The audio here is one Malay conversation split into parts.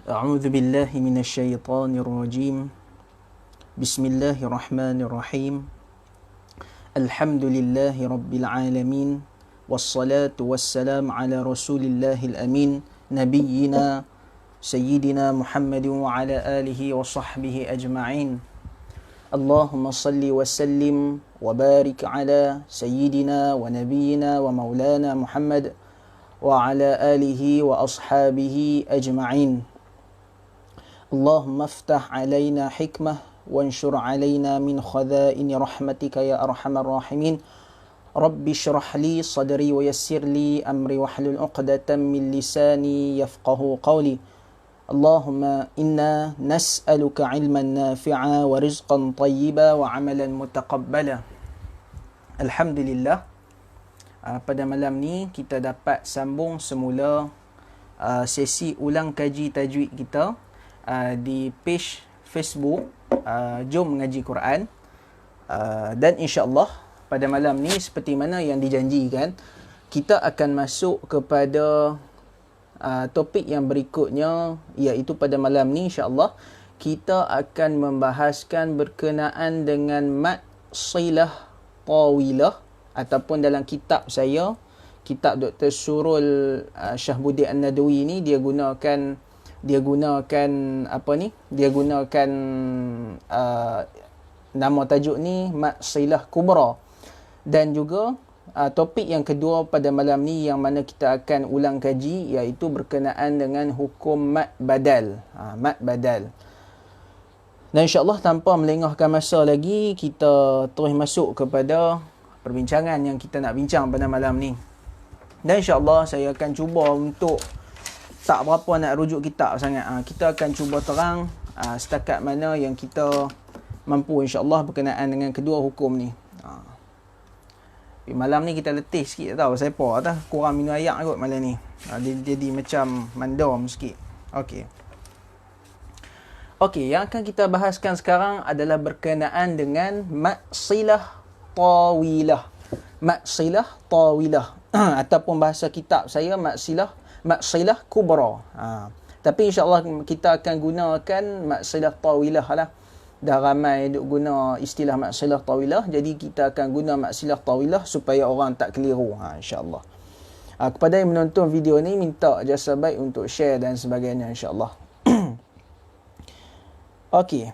أعوذ بالله من الشيطان الرجيم. بسم الله الرحمن الرحيم. الحمد لله رب العالمين، والصلاة والسلام على رسول الله الأمين نبينا سيدنا محمد وعلى آله وصحبه أجمعين. اللهم صل وسلم وبارك على سيدنا ونبينا ومولانا محمد وعلى آله وأصحابه أجمعين. اللهم افتح علينا حكمة وانشر علينا من خزائن رحمتك يا أرحم الراحمين. رب اشرح لي صدري ويسر لي أمري واحلل عقدة من لساني يفقه قولي. اللهم إنا نسألك علما نافعا ورزقا طيبا وعملا متقبلا. Alhamdulillah, pada malam ni kita dapat sambung semula sesi ulang kaji tajwid kita di page Facebook Jom Mengaji Quran. Dan insya-Allah pada malam ni seperti mana yang dijanjikan, kita akan masuk kepada topik yang berikutnya, iaitu pada malam ni insya-Allah kita akan membahaskan berkenaan dengan mad silah tawilah, ataupun dalam kitab saya, kitab Dr. Surul Syahbudi An-Nadawi ni, dia gunakan nama tajuk ni mad silah kubra. Dan juga topik yang kedua pada malam ni yang mana kita akan ulang kaji, iaitu berkenaan dengan hukum mad badal. Mad badal. Dan insya-Allah tanpa melengahkan masa lagi, kita terus masuk kepada perbincangan yang kita nak bincang pada malam ni. Dan insya-Allah saya akan cuba untuk tak berapa nak rujuk kitab sangat. Kita akan cuba terang setakat mana yang kita mampu insya-Allah berkenaan dengan kedua hukum ni. Malam ni kita letih sikit, tak tahu siapa tak kurang minum air kot malam ni. Dia jadi macam mandom sikit. Okey, yang akan kita bahaskan sekarang adalah berkenaan dengan mad silah tawilah. Mad silah tawilah ataupun bahasa kitab saya mad silah kubra. Tapi insya-Allah kita akan gunakan mad silah tawilah lah. Dah ramai duk guna istilah mad silah tawilah, jadi kita akan guna mad silah tawilah supaya orang tak keliru, insya-Allah. Kepada yang menonton video ni, minta jasa baik untuk share dan sebagainya insya-Allah. Okey.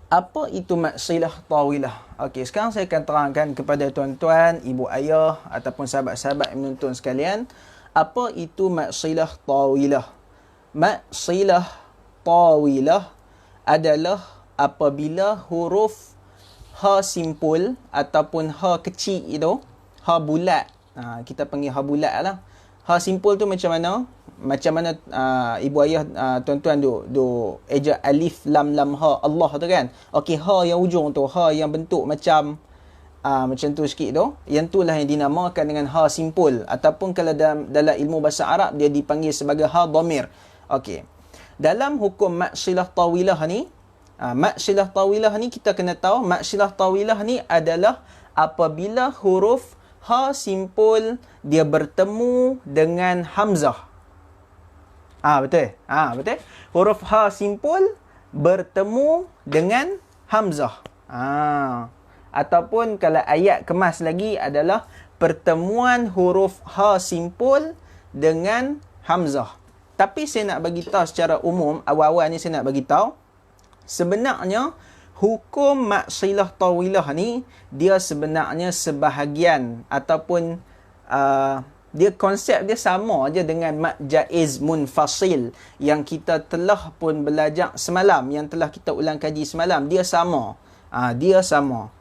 Apa itu mad silah tawilah? Okey, sekarang saya akan terangkan kepada tuan-tuan, ibu ayah ataupun sahabat-sahabat yang menonton sekalian, apa itu mad silah tawilah. Mad silah tawilah adalah apabila huruf ha simpul ataupun ha kecil itu, ha bulat, kita panggil ha bulat lah. Ha simpul tu macam mana? Macam mana ibu ayah tuan-tuan duk ejak alif lam lam ha Allah tu kan. Okey, ha yang ujung tu, ha yang bentuk macam tu sikit tu, yang tu lah yang dinamakan dengan ha simpul, ataupun kalau dalam ilmu bahasa Arab dia dipanggil sebagai ha dhamir. Okey. Dalam hukum mad silah tawilah ni, mad silah tawilah ni kita kena tahu, mad silah tawilah ni adalah apabila huruf ha simpul dia bertemu dengan hamzah. Betul. Betul. Huruf ha simpul bertemu dengan hamzah. Ataupun kalau ayat kemas lagi adalah pertemuan huruf ha simpul dengan hamzah. Tapi saya nak bagi tahu secara umum, awal-awal ni saya nak bagi tahu, sebenarnya hukum mad silah tawilah ni dia sebenarnya sebahagian ataupun dia konsep dia sama aja dengan mad jaiz munfasil yang kita telah pun belajar semalam, yang telah kita ulang kaji semalam. Dia sama. Dia sama.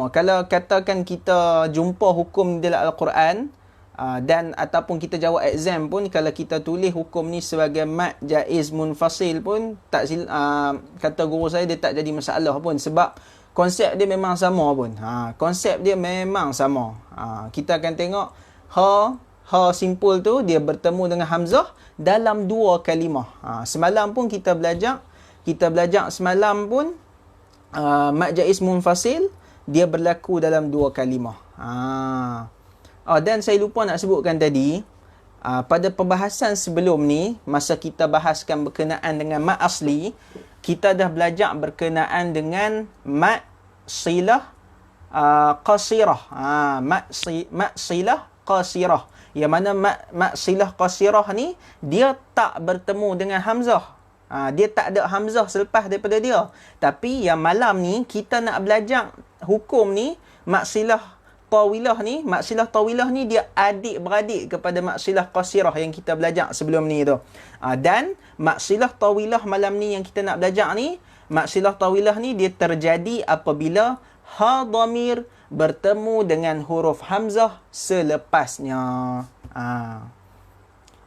Kalau katakan kita jumpa hukum dalam Al-Quran, dan ataupun kita jawab exam pun, kalau kita tulis hukum ni sebagai mad jaiz munfasil pun tak kata guru saya, dia tak jadi masalah pun, sebab konsep dia memang sama pun. Konsep dia memang sama. Kita akan tengok ha simpul tu dia bertemu dengan hamzah dalam dua kalimah. Semalam pun kita belajar semalam pun mad jaiz munfasil dia berlaku dalam dua kalimah. Dan saya lupa nak sebutkan tadi, Pada perbahasan sebelum ni, masa kita bahaskan berkenaan dengan mat asli, kita dah belajar berkenaan dengan mat silah qasirah. Mat silah qasirah. Yang mana mat silah qasirah ni, dia tak bertemu dengan hamzah. Dia tak ada hamzah selepas daripada dia. Tapi yang malam ni, kita nak belajar hukum ni, mat silah tawilah ni dia adik-beradik kepada mat silah qasirah yang kita belajar sebelum ni tu. Dan mat silah tawilah malam ni yang kita nak belajar ni, mat silah tawilah ni dia terjadi apabila ha dhamir bertemu dengan huruf hamzah selepasnya.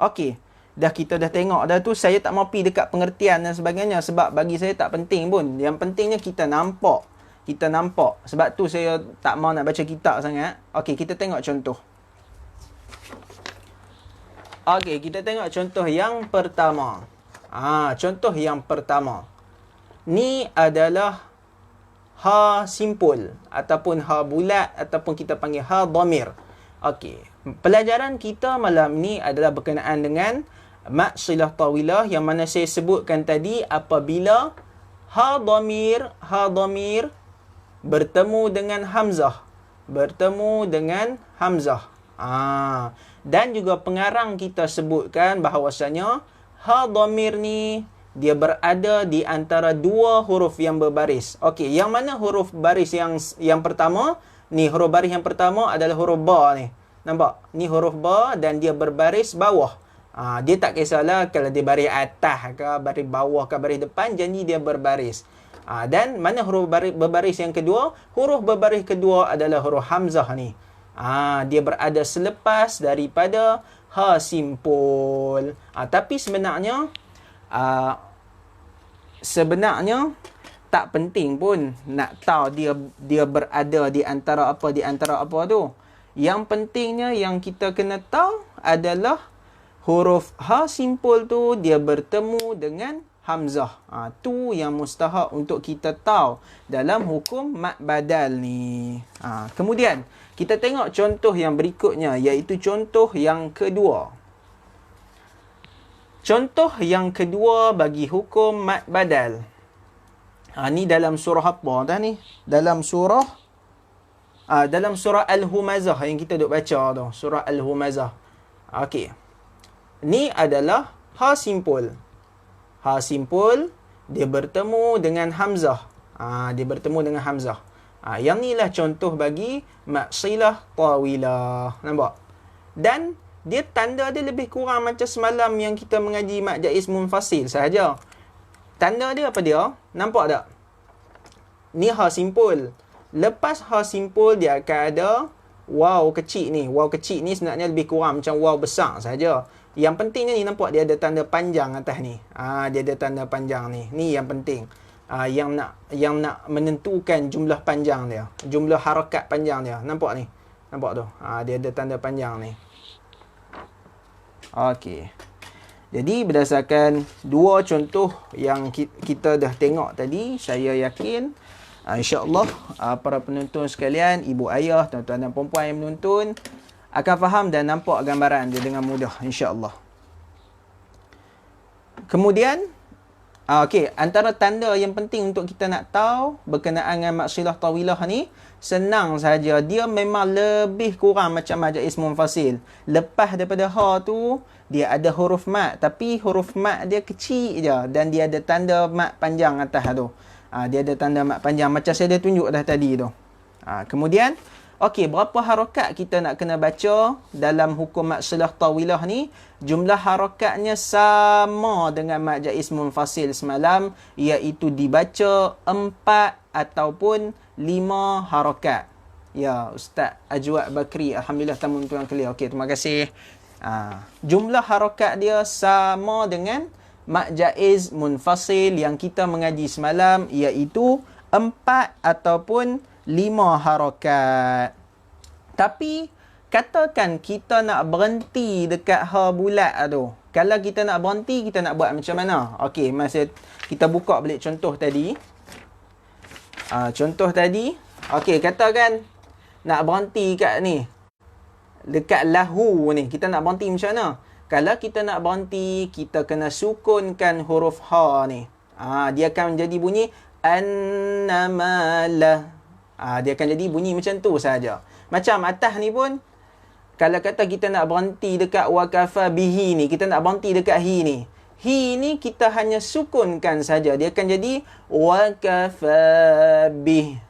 Okey. Kita dah tengok dah tu, saya tak mau pergi dekat pengertian dan sebagainya sebab bagi saya tak penting pun. Yang pentingnya kita nampak. Sebab tu saya tak mau nak baca kitab sangat. Okey, kita tengok contoh. Okey, kita tengok contoh yang pertama. Contoh yang pertama. Ni adalah ha simpul ataupun ha bulat ataupun kita panggil ha dhamir. Okey, pelajaran kita malam ni adalah berkenaan dengan mat silah tawilah yang mana saya sebutkan tadi apabila ha dhamir bertemu dengan hamzah. Dan juga pengarang kita sebutkan bahawasanya ha dhamir ni dia berada di antara dua huruf yang berbaris. Okey, yang mana huruf baris yang pertama? Ni huruf baris yang pertama adalah huruf ba ni. Nampak? Ni huruf ba dan dia berbaris bawah. Dia tak kisahlah kalau dia baris atas ke, baris bawah ke, baris depan, jadi dia berbaris. Dan mana huruf berbaris yang kedua? Huruf berbaris kedua adalah huruf hamzah ni. Dia berada selepas daripada ha simpul. Tapi sebenarnya tak penting pun nak tahu dia berada di antara apa tu. Yang pentingnya yang kita kena tahu adalah huruf ha simpul tu dia bertemu dengan hamzah. Tu yang mustahak untuk kita tahu dalam hukum mat badal ni. Kemudian kita tengok contoh yang berikutnya, iaitu contoh yang kedua. Contoh yang kedua bagi hukum mat badal. Ni dalam surah apa dah ni? Dalam surah Al-Humazah yang kita duk baca tu. Surah Al-Humazah. Okey. Ni adalah ha simpul. Ha simpul dia bertemu dengan hamzah. Yang ni lah contoh bagi mat silah tawilah. Nampak? Dan dia tanda dia lebih kurang macam semalam yang kita mengaji mat jaiz munfasil sahaja. Tanda dia apa dia? Nampak tak? Ni ha simpul. Lepas ha simpul dia akan ada waw kecil ni. Waw kecil ni sebenarnya lebih kurang macam waw besar saja. Yang pentingnya ni nampak dia ada tanda panjang atas ni. Dia ada tanda panjang ni. Ni yang penting. Yang nak menentukan jumlah panjang dia. Jumlah harakat panjang dia. Nampak ni? Nampak tu? Dia ada tanda panjang ni. Okey. Jadi berdasarkan dua contoh yang kita dah tengok tadi, saya yakin insya-Allah para penonton sekalian, ibu ayah, tuan-tuan dan puan-puan yang menonton akan faham dan nampak gambaran dia dengan mudah insya-Allah. Kemudian antara tanda yang penting untuk kita nak tahu berkenaan dengan mat silah tawilah ni, senang saja. Dia memang lebih kurang macam mat jaiz munfasil. Lepas daripada ha tu, dia ada huruf mat. Tapi huruf mat dia kecil je. Dan dia ada tanda mat panjang atas tu. Dia ada tanda mat panjang. Macam saya dah tunjuk dah tadi tu. Kemudian, berapa harakat kita nak kena baca dalam hukum mat silah tawilah ni? Jumlah harakatnya sama dengan mat jaiz munfasil semalam, iaitu dibaca 4 ataupun 5 harakat. Ya, Ustaz Ajwad Bakri, alhamdulillah tamu tuan clear. Okey, terima kasih. Jumlah harakat dia sama dengan mat jaiz munfasil yang kita mengaji semalam, iaitu 4 ataupun 5 harakat. Tapi katakan kita nak berhenti dekat ha bulat tu. Kalau kita nak berhenti, kita nak buat macam mana? Okey, masa kita buka balik contoh tadi. Contoh tadi, okey, katakan nak berhenti kat ni. dekat lahu ni, kita nak berhenti macam mana? Kalau kita nak berhenti, kita kena sukunkan huruf ha ni. Dia akan menjadi bunyi annamala. Dia akan jadi bunyi macam tu saja. Macam atas ni pun, kalau kata kita nak berhenti dekat wakafa bihi ni, kita nak berhenti dekat hi ni. Hi ni kita hanya sukunkan saja. Dia akan jadi wakafa bih.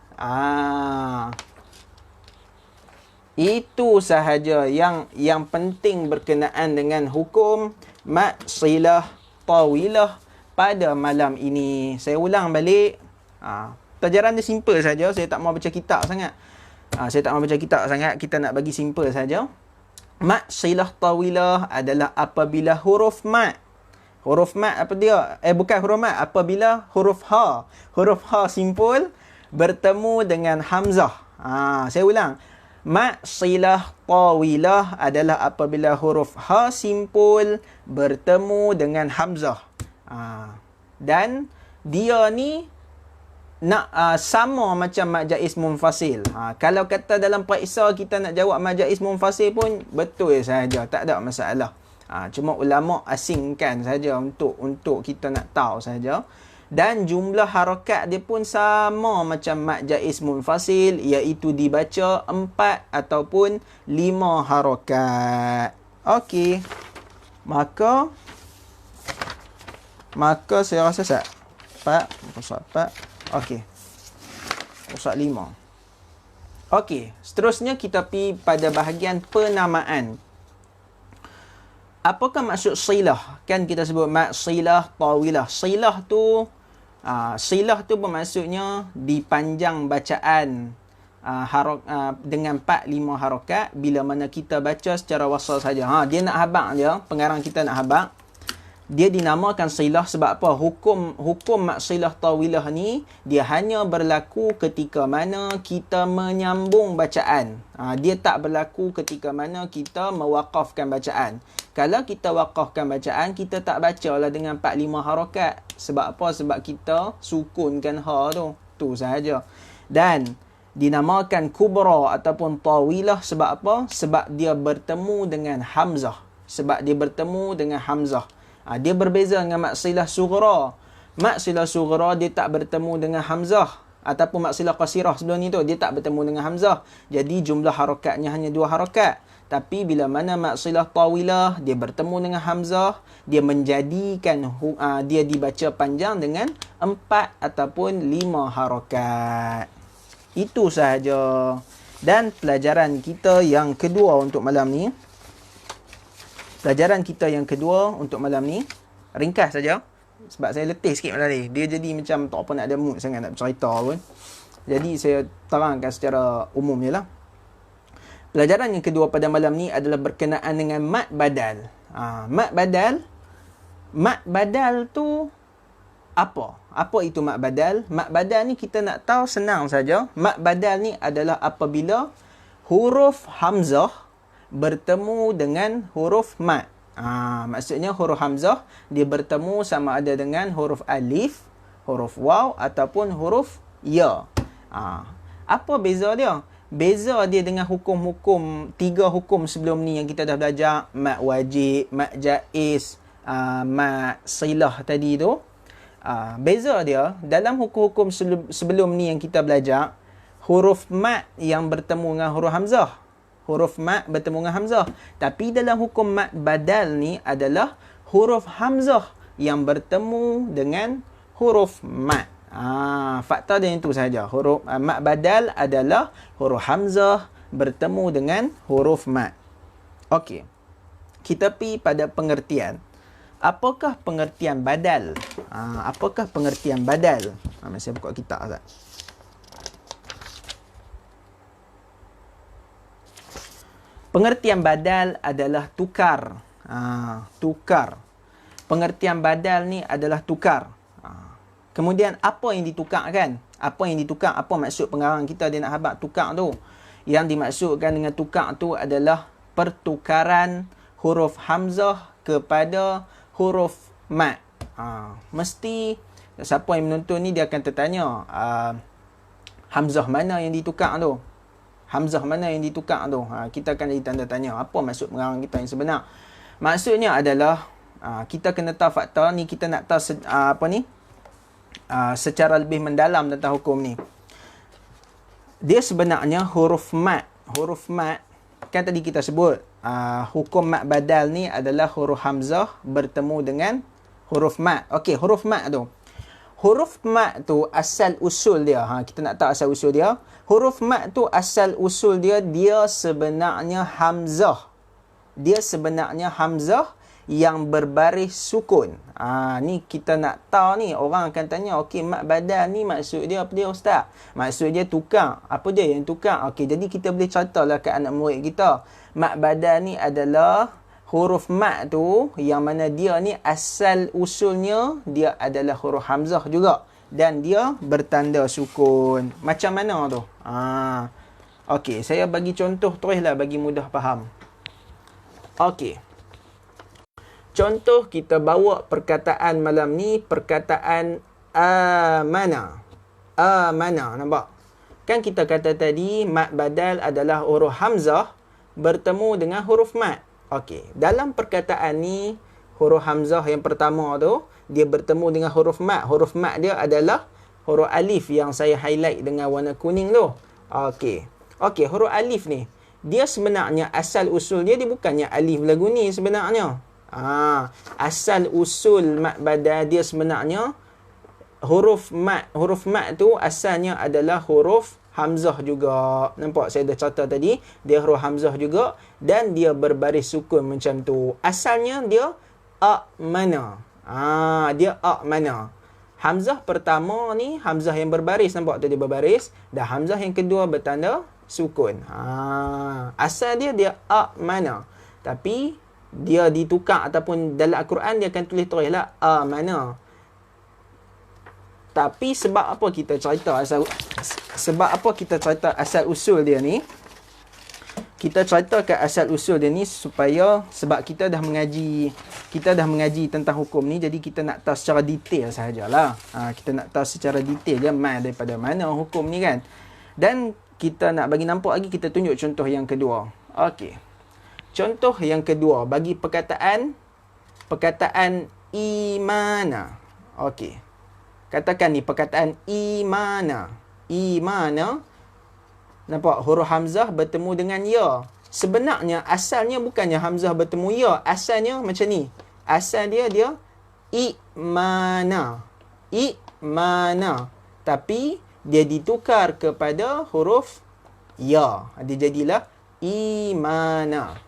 Itu sahaja yang penting berkenaan dengan hukum mat silah tawilah pada malam ini. Saya ulang balik. Pelajaran dia simple saja. Saya tak mau baca kitab sangat. Kita nak bagi simple saja. Mat silah tawilah adalah apabila huruf mat. Huruf mat apa dia? Bukan huruf mat. Apabila huruf ha. Huruf ha simpul bertemu dengan hamzah. Saya ulang. Mat silah tawilah adalah apabila huruf ha simpul bertemu dengan hamzah. Dan dia ni nak sama macam mat jaiz munfasil. Kalau kata dalam periksa kita nak jawab mat jaiz munfasil pun betul saja, tak ada masalah. Cuma ulama asingkan saja untuk kita nak tahu saja. Dan jumlah harakat dia pun sama macam mat jaiz munfasil, iaitu dibaca 4 ataupun 5 harakat. Okey. Maka saya rasa 4 okey. 5. Okey, seterusnya kita pergi pada bahagian penamaan. Apakah maksud silah? Kan kita sebut mat silah tawilah. Silah tu bermaksudnya dipanjang bacaan dengan 4-5 harakat bila mana kita baca secara wasal saja. Dia nak habaq dia, pengarang kita nak habaq. Dia dinamakan silah sebab apa? Hukum mat silah tawilah ni dia hanya berlaku ketika mana kita menyambung bacaan. Dia tak berlaku ketika mana kita mewaqafkan bacaan. Kalau kita waqafkan bacaan, kita tak bacalah dengan 4-5 harakat. Sebab apa? Sebab kita sukunkan ha tu. Tu sahaja. Dan dinamakan kubra ataupun tawilah sebab apa? Sebab dia bertemu dengan hamzah. Dia berbeza dengan mat silah sughra. Mat silah sughra dia tak bertemu dengan hamzah. Ataupun mat silah qasirah sebelum ni tu, dia tak bertemu dengan hamzah. Jadi jumlah harakatnya hanya 2 harakat. Tapi bila mana mat silah tawilah, dia bertemu dengan hamzah, dia menjadikan dia dibaca panjang dengan 4 ataupun 5 harakat. Itu sahaja. Dan pelajaran kita yang kedua untuk malam ni. Ringkas saja. Sebab saya letih sikit malam ni. Dia jadi macam tak apa nak ada mood sangat nak bercerita pun. Jadi saya terangkan secara umum je lah. Pelajaran yang kedua pada malam ni adalah berkenaan dengan mat badal. Mat badal tu apa? Apa itu mat badal? Mat badal ni kita nak tahu senang saja. Mat badal ni adalah apabila huruf hamzah bertemu dengan huruf mat. Maksudnya huruf hamzah dia bertemu sama ada dengan huruf alif, huruf waw ataupun huruf ya. Apa beza dia? Beza dia dengan hukum-hukum, 3 hukum sebelum ni yang kita dah belajar. Mat wajib, mat jaiz, mat silah tadi tu. Beza dia, dalam hukum-hukum sebelum ni yang kita belajar, huruf mat yang bertemu dengan huruf hamzah. Tapi dalam hukum mat badal ni adalah huruf hamzah yang bertemu dengan huruf mat. Fakta dia itu sahaja. Huruf mat badal adalah huruf hamzah bertemu dengan huruf mat. Okey. Kita pergi pada pengertian. Apakah pengertian badal? Saya buka kitab Ustaz. Pengertian badal adalah tukar. Tukar. Pengertian badal ni adalah tukar. Kemudian apa yang ditukarkan? Apa maksud pengarang kita dia nak habaq tukar tu? Yang dimaksudkan dengan tukar tu adalah pertukaran huruf hamzah kepada huruf mat. Mesti siapa yang menonton ni dia akan tertanya, hamzah mana yang ditukar tu? Hamzah mana yang ditukar tu? Kita akan jadi tanda tanya. Apa maksud pengarang kita yang sebenar? Maksudnya adalah kita kena tahu fakta ni, kita nak tahu secara lebih mendalam tentang hukum ni. Dia sebenarnya huruf mat. Huruf mat, kan tadi kita sebut hukum mat badal ni adalah huruf hamzah bertemu dengan huruf mat. Okey, huruf mat tu. Huruf mat tu asal usul dia. Kita nak tahu asal usul dia. Huruf mat tu asal usul dia, dia sebenarnya hamzah. Dia sebenarnya hamzah yang berbaris sukun. Ni kita nak tahu ni. Orang akan tanya, okey, mat badal ni maksud dia apa dia, Ustaz? Maksud dia tukar. Apa dia yang tukar? Okey, jadi kita boleh contohlah ke anak murid kita. Mat badal ni adalah huruf mat tu, yang mana dia ni asal usulnya dia adalah huruf hamzah juga, dan dia bertanda sukun. Macam mana tu? Okey, saya bagi contoh teruslah bagi mudah faham. Okey, contoh kita bawa perkataan malam ni, perkataan amana. Amana, nampak? Kan kita kata tadi mat badal adalah huruf hamzah bertemu dengan huruf mat. Okey, dalam perkataan ni huruf hamzah yang pertama tu dia bertemu dengan huruf mat. Huruf mat dia adalah huruf alif yang saya highlight dengan warna kuning tu. Okey. Okey, huruf alif ni dia sebenarnya asal usul dia bukannya alif lagu ni sebenarnya. Asal usul mat badal dia sebenarnya huruf mat. Huruf mat tu asalnya adalah huruf hamzah juga. Nampak saya dah catat tadi, dia huruf hamzah juga dan dia berbaris sukun macam tu. Asalnya dia mana. Dia mana. Hamzah pertama ni hamzah yang berbaris, nampak tu dia berbaris, dan hamzah yang kedua bertanda sukun. Asal dia mana. Tapi dia ditukar ataupun dalam Al-Quran dia akan tulis teruslah mana. Tapi sebab apa kita cerita asal usul dia ni? Kita ceritakan asal usul dia ni supaya sebab kita dah mengaji tentang hukum ni, jadi kita nak tahu secara detail sahajalah. Kita nak tahu secara detail dia daripada mana hukum ni kan. Dan kita nak bagi nampak lagi, kita tunjuk contoh yang kedua. Okey. Contoh yang kedua bagi perkataan imana. Okey. Katakan ni perkataan imana. Imana, nampak huruf hamzah bertemu dengan ya. Sebenarnya asalnya bukannya hamzah bertemu ya. Asalnya macam ni. Asal dia imana. Imana. Tapi dia ditukar kepada huruf ya. Dia jadilah imana.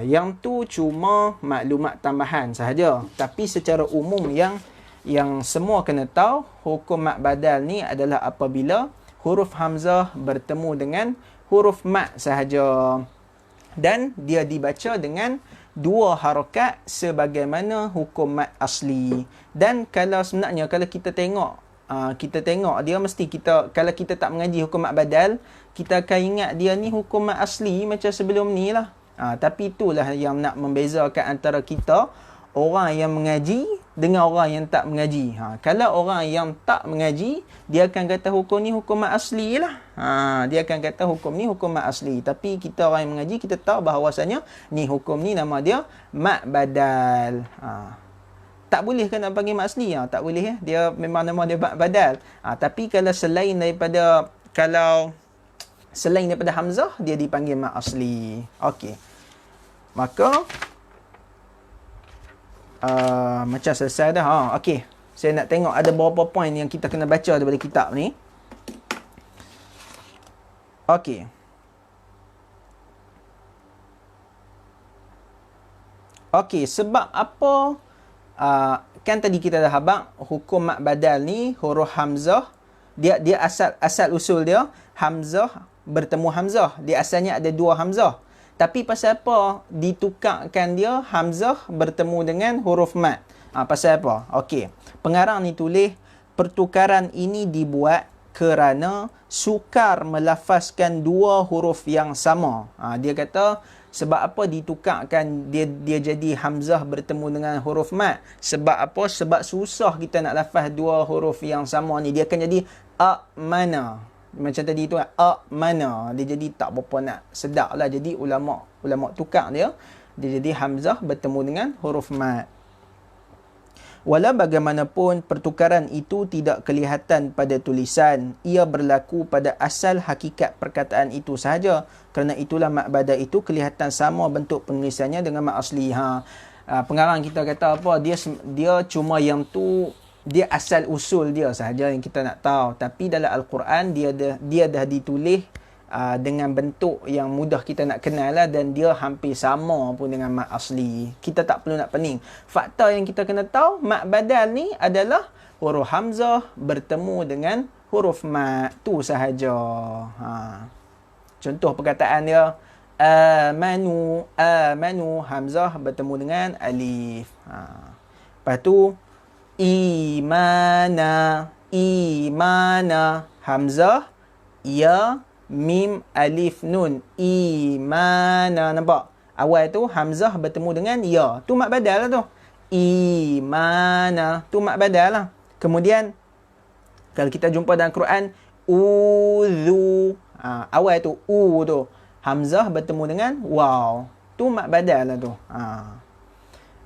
Yang tu cuma maklumat tambahan sahaja. Tapi secara umum yang semua kena tahu, hukum mat badal ni adalah apabila huruf hamzah bertemu dengan huruf mat sahaja. Dan dia dibaca dengan dua harakat sebagaimana hukum mat asli. Dan kalau sebenarnya kalau kita tengok dia mesti kalau kita tak mengaji hukum mat badal, kita akan ingat dia ni hukum mat asli macam sebelum ni lah. Tapi itulah yang nak membezakan antara kita, orang yang mengaji dengan orang yang tak mengaji. Kalau orang yang tak mengaji, dia akan kata hukum ni hukum mat asli lah. Dia akan kata hukum ni hukum mat asli. Tapi kita orang yang mengaji, kita tahu bahawasanya ni hukum ni nama dia mat badal. Tak boleh kan nak panggil mat asli? Tak boleh ya. Dia memang nama dia mat badal. Tapi kalau selain daripada hamzah, dia dipanggil mat asli. Okey. Maka macam selesai dah. Okey. Saya nak tengok ada beberapa poin yang kita kena baca daripada kitab ni. Okey. Okey, sebab apa kan tadi kita dah habaq hukum mat badal ni huruf hamzah, dia asal usul dia hamzah bertemu hamzah. Dia asalnya ada dua hamzah. Tapi pasal apa ditukarkan dia hamzah bertemu dengan huruf mat? Pasal apa? Okey. Pengarang ni tulis pertukaran ini dibuat kerana sukar melafazkan dua huruf yang sama. Dia kata sebab apa ditukarkan dia jadi hamzah bertemu dengan huruf mat? Sebab apa? Sebab susah kita nak lafaz dua huruf yang sama ni. Dia akan jadi amana. Macam tadi tu mana, dia jadi tak berapa nak sedap lah. Jadi ulama tukar dia jadi hamzah bertemu dengan huruf mat. Walau bagaimanapun pertukaran itu tidak kelihatan pada tulisan, ia berlaku pada asal hakikat perkataan itu sahaja. Kerana itulah mat badal itu kelihatan sama bentuk penulisannya dengan mat asli. Pengarang kita kata apa, dia cuma yang tu, dia asal usul dia sahaja yang kita nak tahu. Tapi dalam Al-Quran dia dah ditulis dengan bentuk yang mudah kita nak kenal lah, dan dia hampir sama pun dengan mat asli. Kita tak perlu nak pening. Fakta yang kita kena tahu, mat badal ni adalah huruf hamzah bertemu dengan huruf mat, tu sahaja. Contoh perkataan dia, amanu hamzah bertemu dengan alif. Lepas tu imana hamzah ya mim alif nun, imana. Nampak? Awal tu hamzah bertemu dengan ya. Tu mat badal lah tu. Imana. Tu mat badal lah. Kemudian, kalau kita jumpa dalam Quran, udhu. Awal tu, tu. Hamzah bertemu dengan waw. Tu mat badal lah tu.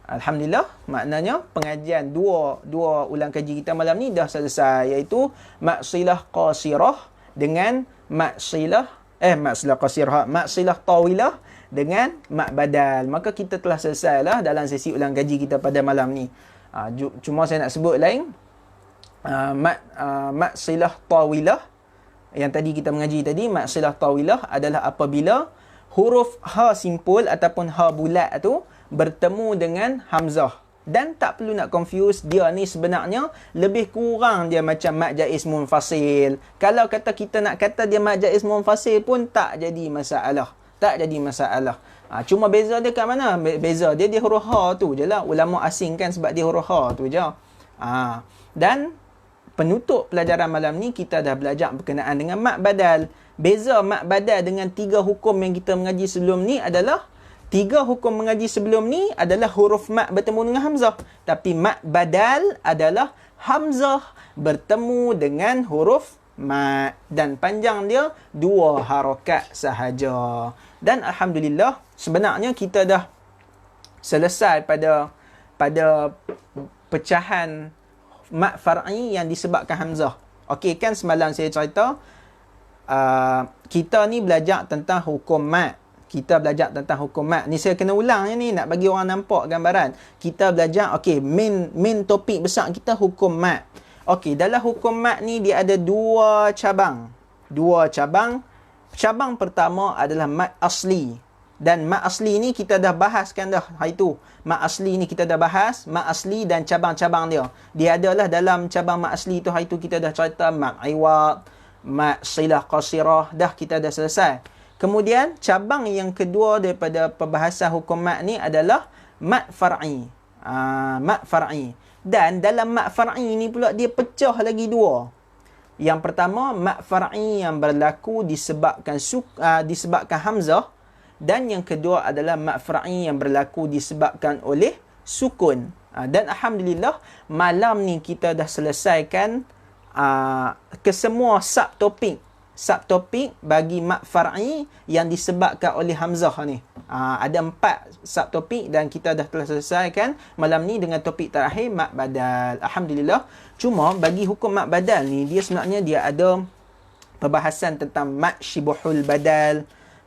Alhamdulillah, maknanya pengajian dua ulang kaji kita malam ni dah selesai, iaitu mat silah qasirah dengan mat silah tawilah dengan mat badal. Maka kita telah selesai lah dalam sesi ulang kaji kita pada malam ni. Cuma saya nak sebut lain, mat silah tawilah yang tadi kita mengaji tadi, mat silah tawilah adalah apabila huruf ha simpul ataupun ha bulat tu bertemu dengan hamzah. Dan tak perlu nak confuse, dia ni sebenarnya lebih kurang dia macam mat jaiz munfasil. Kalau kita nak kata dia mat jaiz munfasil pun tak jadi masalah. Cuma beza dia kat mana? Beza dia huruf ha tu je lah. Ulama asingkan sebab dia huruf ha tu je. Dan penutup pelajaran malam ni kita dah belajar berkenaan dengan mat badal. Beza mat badal dengan 3 hukum yang kita mengaji sebelum ni adalah, 3 hukum mengaji sebelum ni adalah huruf mat bertemu dengan hamzah. Tapi mat badal adalah hamzah bertemu dengan huruf mat. Dan panjang dia 2 harakat sahaja. Dan Alhamdulillah, sebenarnya kita dah selesai pada pecahan mat far'i yang disebabkan hamzah. Okey kan, semalam saya cerita, kita ni belajar tentang hukum mat. Ni saya kena ulang ni nak bagi orang nampak gambaran. Kita belajar, main topik besar kita hukum mat. Dalam hukum mat ni dia ada 2 cabang. Cabang pertama adalah mat asli. Dan mat asli ni kita dah bahaskan dah hari tu. Mat asli ni kita dah bahas, mat asli dan cabang-cabang dia. Dia adalah dalam cabang mat asli tu hari tu kita dah cerita mat iwad, mat silah qasirah, dah kita dah selesai. Kemudian cabang yang kedua daripada perbahasan hukum mat ni adalah mat far'i. Mat far'i. Dan dalam mat far'i ni pula dia pecah lagi 2. Yang pertama, mat far'i yang berlaku disebabkan hamzah, dan yang kedua adalah mat far'i yang berlaku disebabkan oleh sukun. Dan Alhamdulillah, malam ni kita dah selesaikan kesemua subtopik bagi mat far'i yang disebabkan oleh hamzah ni. Ada 4 subtopik dan kita dah telah selesaikan malam ni dengan topik terakhir mat badal. Alhamdulillah. Cuma bagi hukum mat badal ni, dia sebenarnya dia ada perbahasan tentang mat syibuhul badal.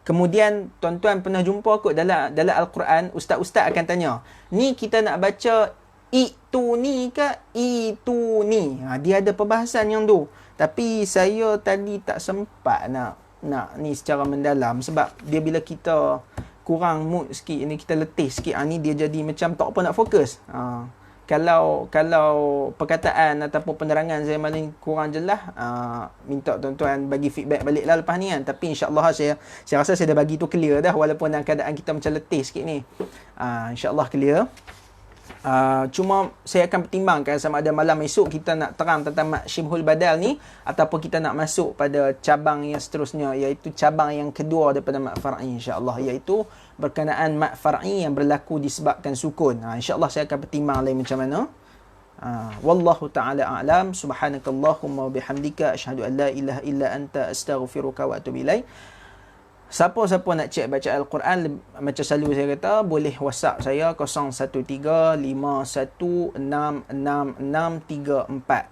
Kemudian tuan-tuan pernah jumpa kot dalam Al-Quran, ustaz-ustaz akan tanya, ni kita nak baca itu ni ke itu ni? Dia ada perbahasan yang tu. Tapi saya tadi tak sempat nak ni secara mendalam, sebab dia bila kita kurang mood sikit, ni kita letih sikit, ni dia jadi macam tak apa nak fokus. Kalau perkataan ataupun penerangan saya malah kurang jelas, minta tuan-tuan bagi feedback balik lah lepas ni kan. Tapi insyaAllah saya rasa saya dah bagi tu clear dah, walaupun dalam keadaan kita macam letih sikit ni. InsyaAllah clear. Cuma saya akan pertimbangkan sama ada malam esok kita nak terang tentang mat syibhul badal ni, ataupun kita nak masuk pada cabang yang seterusnya, iaitu cabang yang kedua daripada mat far'i insya-Allah, iaitu berkenaan mat far'i yang berlaku disebabkan sukun. InsyaAllah saya akan pertimbang lain macam mana. Wallahu ta'ala a'lam. Subhanakallahumma wa bihamdika asyhadu an la ilaha illa anta astaghfiruka wa atubu ilaik. Siapa-siapa nak cek baca Al-Quran, macam selalu saya kata, boleh WhatsApp saya 0135166634.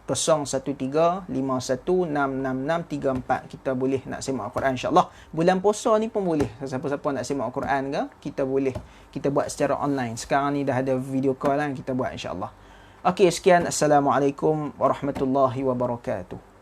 0135166634. Kita boleh nak semak Al-Quran insya-Allah. Bulan puasa ni pun boleh. Siapa-siapa nak semak Al-Quran ke, kita boleh. Kita buat secara online. Sekarang ni dah ada video call kan, kita buat insya-Allah. Okey, sekian. Assalamualaikum warahmatullahi wabarakatuh.